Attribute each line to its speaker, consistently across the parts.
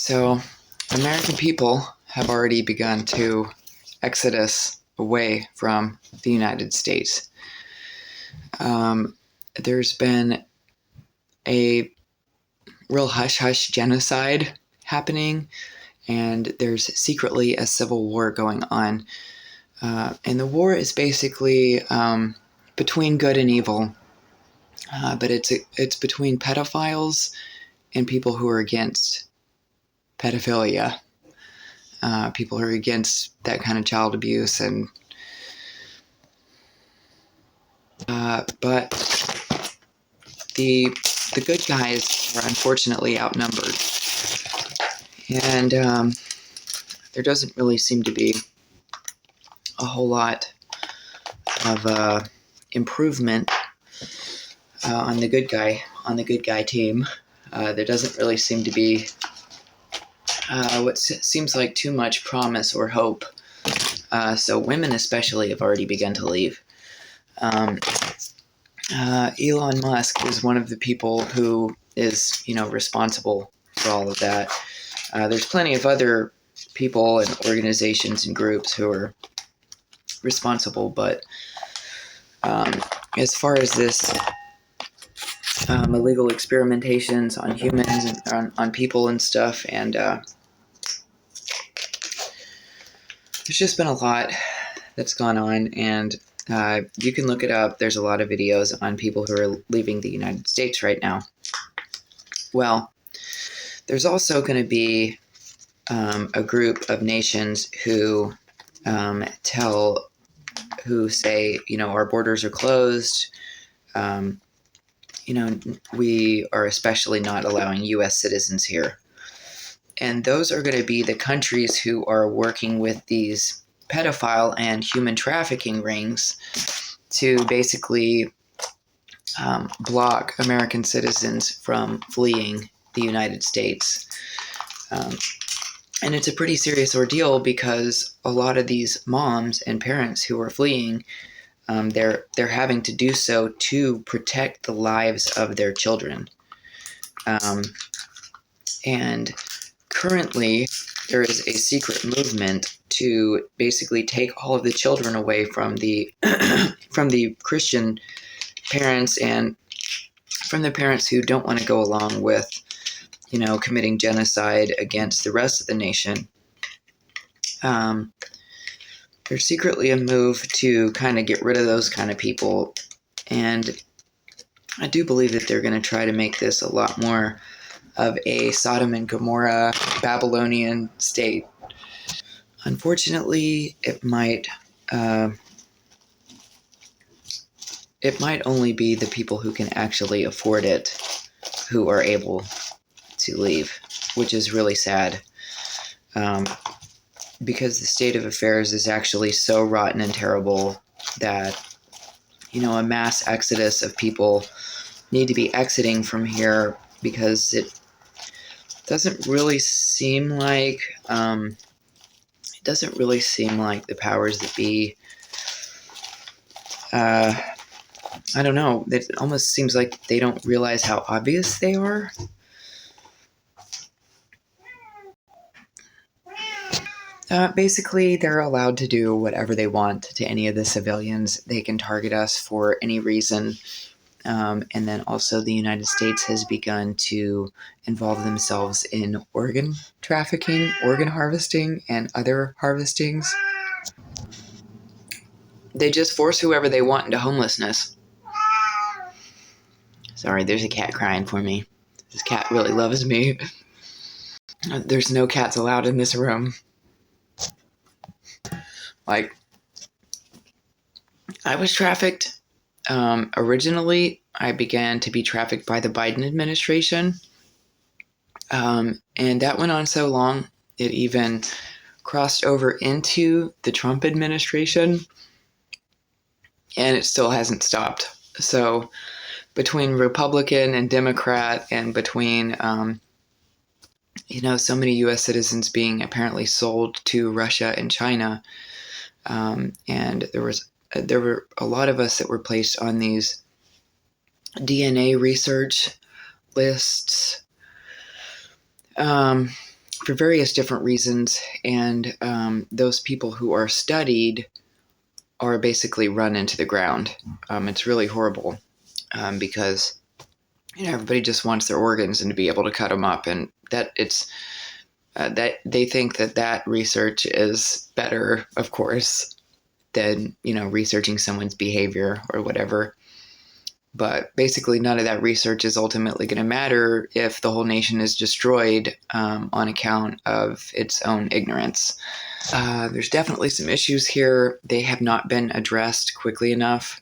Speaker 1: So, American people have already begun to exodus away from the United States. There's been a real hush-hush genocide happening, and there's secretly a civil war going on. And the war is basically between good and evil, but it's between pedophiles and people who are against pedophilia. People who are against that kind of child abuse, and but the good guys are unfortunately outnumbered, and there doesn't really seem to be a whole lot of improvement on the good guy team. There doesn't really seem to be what seems like too much promise or hope. So women especially have already begun to leave. Elon Musk is one of the people who is, responsible for all of that. There's plenty of other people and organizations and groups who are responsible, but as far as this illegal experimentations on humans and on people and stuff, and there's just been a lot that's gone on, and you can look it up. There's a lot of videos on people who are leaving the United States right now. Well, there's also going to be a group of nations who say, our borders are closed. We are especially not allowing U.S. citizens here. And those are going to be the countries who are working with these pedophile and human trafficking rings to basically block American citizens from fleeing the United States. And it's a pretty serious ordeal because a lot of these moms and parents who are fleeing, they're having to do so to protect the lives of their children. And currently, there is a secret movement to basically take all of the children away from the from the Christian parents and from the parents who don't want to go along with, committing genocide against the rest of the nation. There's secretly a move to kind of get rid of those kind of people, and I do believe that they're going to try to make this a lot more of a Sodom and Gomorrah Babylonian state. Unfortunately, it might only be the people who can actually afford it who are able to leave, which is really sad. Because the state of affairs is actually so rotten and terrible that, a mass exodus of people need to be exiting from here, because it doesn't really seem like the powers that be. I don't know. It almost seems like they don't realize how obvious they are. Basically, they're allowed to do whatever they want to any of the civilians. They can target us for any reason. And then also the United States has begun to involve themselves in organ trafficking, organ harvesting, and other harvestings. They just force whoever they want into homelessness. Sorry, there's a cat crying for me. This cat really loves me. There's no cats allowed in this room. I was trafficked. Originally, I began to be trafficked by the Biden administration. And that went on so long, it even crossed over into the Trump administration. And it still hasn't stopped. So between Republican and Democrat, and between, so many U.S. citizens being apparently sold to Russia and China, and there were a lot of us that were placed on these DNA research lists for various different reasons. And those people who are studied are basically run into the ground. It's really horrible because everybody just wants their organs and to be able to cut them up, and that they think that research is better, of course, than researching someone's behavior or whatever. But basically, none of that research is ultimately going to matter if the whole nation is destroyed on account of its own ignorance. There's definitely some issues here. They have not been addressed quickly enough.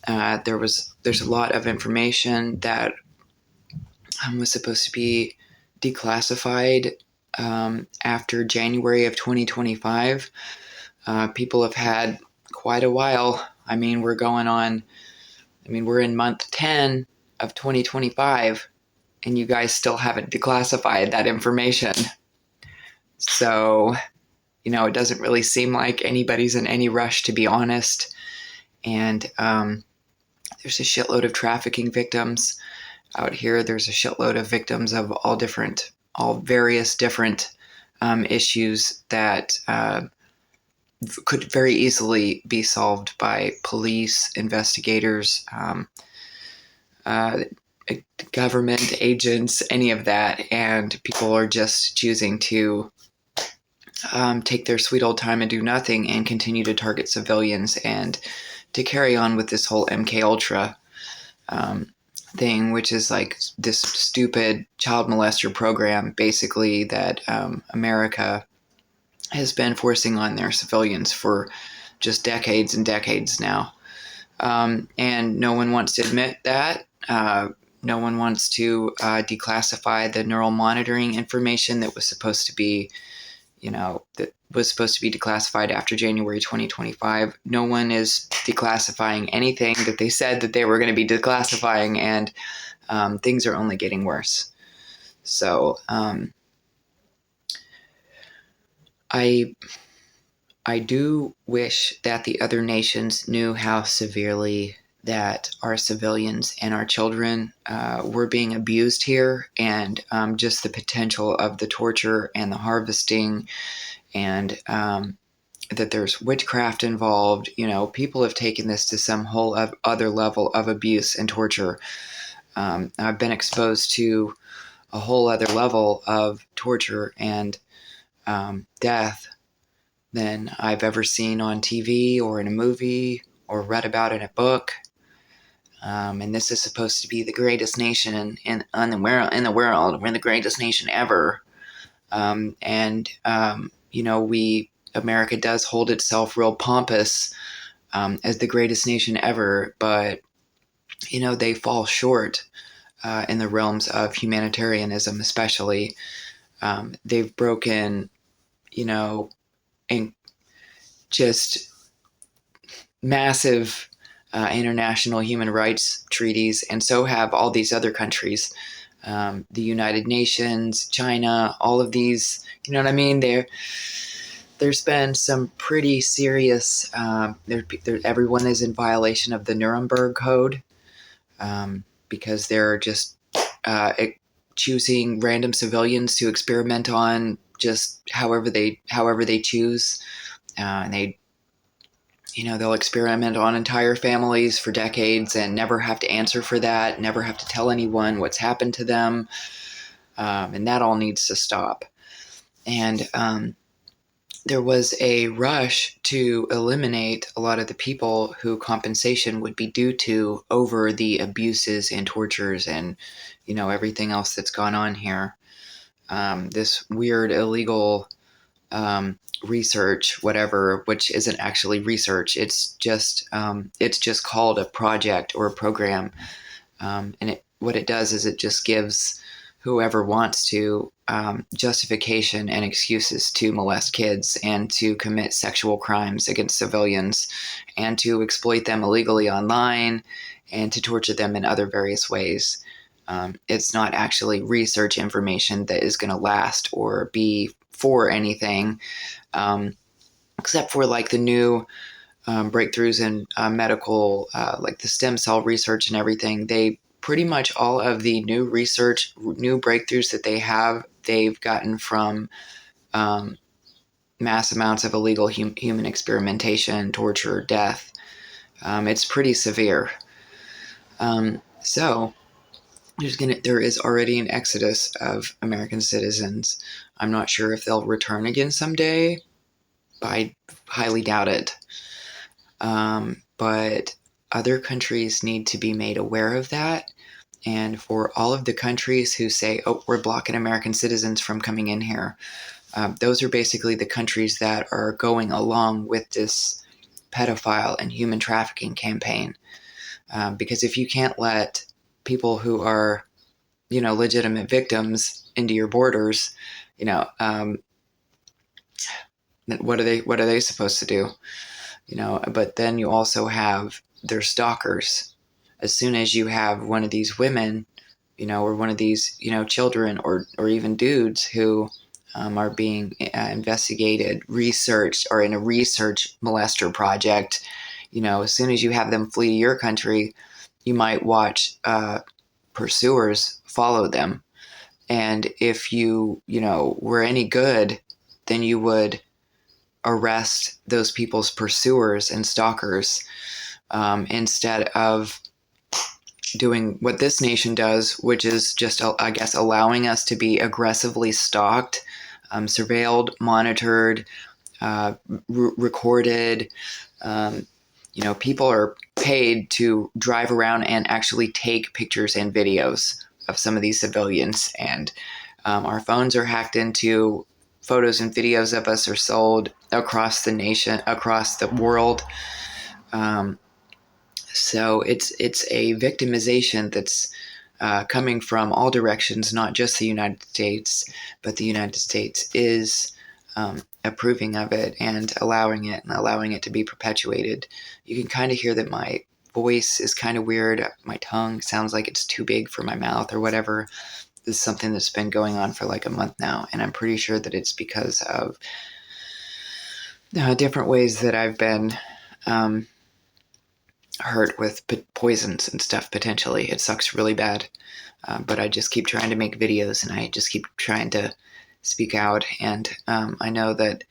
Speaker 1: There's a lot of information that was supposed to be declassified after January of 2025. People have had quite a while. We're in month 10 of 2025, and you guys still haven't declassified that information. So, it doesn't really seem like anybody's in any rush, to be honest. And there's a shitload of trafficking victims out here. There's a shitload of victims of all various different issues that could very easily be solved by police, investigators, government agents, any of that. And people are just choosing to take their sweet old time and do nothing and continue to target civilians and to carry on with this whole MK Ultra thing, which is like this stupid child molester program, basically, that America has been forcing on their civilians for just decades and decades now. And no one wants to admit that. No one wants to declassify the neural monitoring information that was supposed to be, declassified after January 2025. No one is declassifying anything that they said that they were going to be declassifying, and things are only getting worse. So, I do wish that the other nations knew how severely that our civilians and our children were being abused here, and just the potential of the torture and the harvesting, and that there's witchcraft involved. People have taken this to some whole other level of abuse and torture. I've been exposed to a whole other level of torture and death than I've ever seen on TV or in a movie or read about in a book. And this is supposed to be the greatest nation in the world. We're the greatest nation ever. America does hold itself real pompous as the greatest nation ever, but they fall short in the realms of humanitarianism, especially. They've broken, and just massive international human rights treaties, and so have all these other countries, the United Nations, China, all of these. You know what I mean? There's been some pretty serious. Everyone is in violation of the Nuremberg Code because they're just choosing random civilians to experiment on just however they choose, and they'll experiment on entire families for decades and never have to answer for that, never have to tell anyone what's happened to them, and that all needs to stop. And there was a rush to eliminate a lot of the people who compensation would be due to over the abuses and tortures and everything else that's gone on here. This weird illegal research, whatever, which isn't actually research. It's just called a project or a program, and what it does is it just gives whoever wants to justification and excuses to molest kids and to commit sexual crimes against civilians and to exploit them illegally online and to torture them in other various ways. It's not actually research information that is going to last or be for anything, except for like the new breakthroughs in medical, like the stem cell research and everything. They pretty much all of the new research, new breakthroughs that they have, they've gotten from mass amounts of illegal human experimentation, torture, death. It's pretty severe. So there is already an exodus of American citizens. I'm not sure if they'll return again someday. I highly doubt it. But other countries need to be made aware of that. And for all of the countries who say, oh, we're blocking American citizens from coming in here, those are basically the countries that are going along with this pedophile and human trafficking campaign. Because if you can't let people who are, legitimate victims into your borders, what are they supposed to do? But then you also have their stalkers. As soon as you have one of these women, or one of these, children or even dudes who are being investigated, researched, or in a research molester project, as soon as you have them flee your country, you might watch pursuers follow them. And if you, were any good, then you would arrest those people's pursuers and stalkers instead of doing what this nation does, which is just, I guess, allowing us to be aggressively stalked, surveilled, monitored, recorded. People are paid to drive around and actually take pictures and videos of some of these civilians. And our phones are hacked into. Photos and videos of us are sold across the nation, across the world. So it's a victimization that's coming from all directions, not just the United States, but the United States is approving of it and allowing it to be perpetuated. You can kind of hear that my voice is kind of weird. My tongue sounds like it's too big for my mouth or whatever. This is something that's been going on for like a month now, and I'm pretty sure that it's because of different ways that I've been hurt with poisons and stuff, potentially. It sucks really bad, but I just keep trying to make videos, and I just keep trying to speak out, and I know that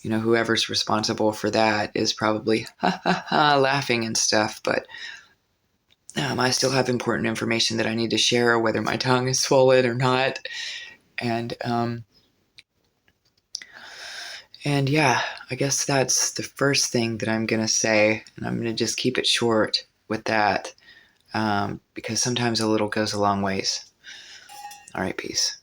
Speaker 1: whoever's responsible for that is probably laughing and stuff, but I still have important information that I need to share, whether my tongue is swollen or not. And yeah, I guess that's the first thing that I'm going to say. And I'm going to just keep it short with that because sometimes a little goes a long ways. All right, peace.